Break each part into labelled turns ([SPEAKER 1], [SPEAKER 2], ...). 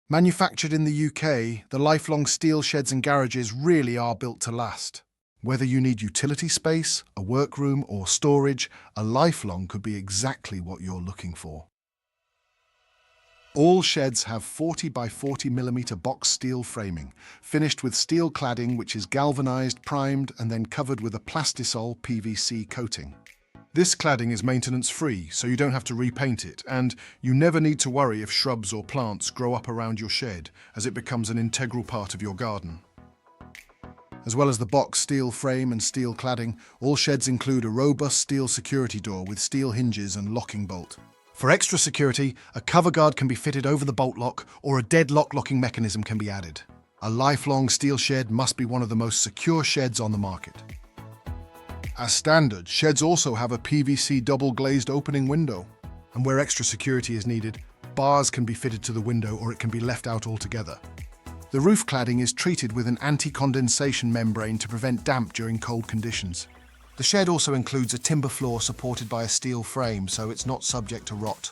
[SPEAKER 1] Manufactured in the UK, the lifelong steel sheds and garages really are built to last. Whether you need utility space, a workroom, or storage, a lifelong could be exactly what you're looking for. All sheds have 40 by 40 millimeter box steel framing, finished with steel cladding which is galvanized, primed, and then covered with a plastisol PVC coating. This cladding is maintenance-free, so you don't have to repaint it, and you never need to worry if shrubs or plants grow up around your shed, as it becomes an integral part of your garden. As well as the box steel frame and steel cladding, all sheds include a robust steel security door with steel hinges and locking bolt. For extra security, a cover guard can be fitted over the bolt lock, or a deadlock locking mechanism can be added. A lifelong steel shed must be one of the most secure sheds on the market. As standard, sheds also have a PVC double-glazed opening window. And where extra security is needed, bars can be fitted to the window or it can be left out altogether. The roof cladding is treated with an anti-condensation membrane to prevent damp during cold conditions. The shed also includes a timber floor supported by a steel frame, so it's not subject to rot.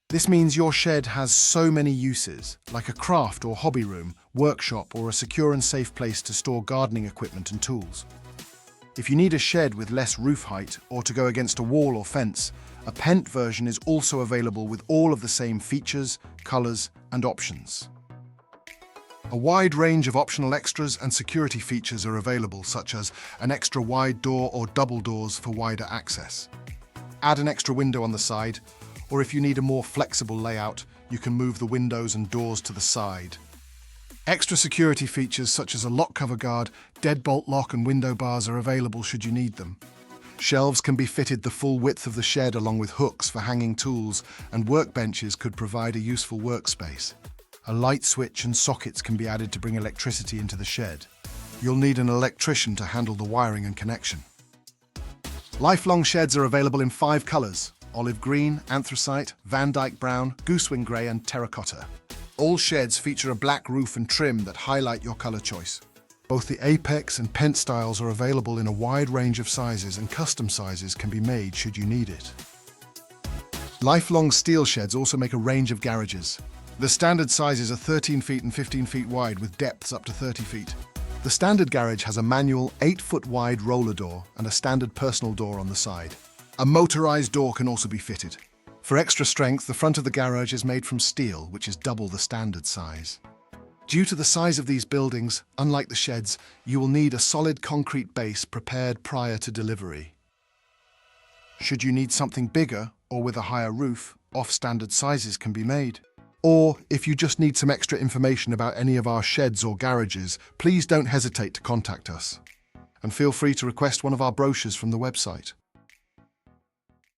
[SPEAKER 1] This means your shed has so many uses, like a craft or hobby room, workshop, or a secure and safe place to store gardening equipment and tools. If you need a shed with less roof height or to go against a wall or fence, a pent version is also available with all of the same features, colors, and options. A wide range of optional extras and security features are available, such as an extra wide door or double doors for wider access. Add an extra window on the side, or if you need a more flexible layout, you can move the windows and doors to the side. Extra security features such as a lock cover guard, deadbolt lock and window bars are available should you need them. Shelves can be fitted the full width of the shed along with hooks for hanging tools, and workbenches could provide a useful workspace. A light switch and sockets can be added to bring electricity into the shed. You'll need an electrician to handle the wiring and connection. Lifelong sheds are available in 5 colors: olive green, anthracite, Van Dyke brown, goosewing grey and terracotta. All sheds feature a black roof and trim that highlight your color choice. Both the Apex and Pent styles are available in a wide range of sizes, and custom sizes can be made should you need it. Lifelong steel sheds also make a range of garages. The standard sizes are 13 feet and 15 feet wide with depths up to 30 feet. The standard garage has a manual 8-foot wide roller door and a standard personal door on the side. A motorized door can also be fitted. For extra strength, the front of the garage is made from steel, which is double the standard size. Due to the size of these buildings, unlike the sheds, you will need a solid concrete base prepared prior to delivery. Should you need something bigger or with a higher roof, off-standard sizes can be made. Or if you just need some extra information about any of our sheds or garages, please don't hesitate to contact us. And feel free to request one of our brochures from the website.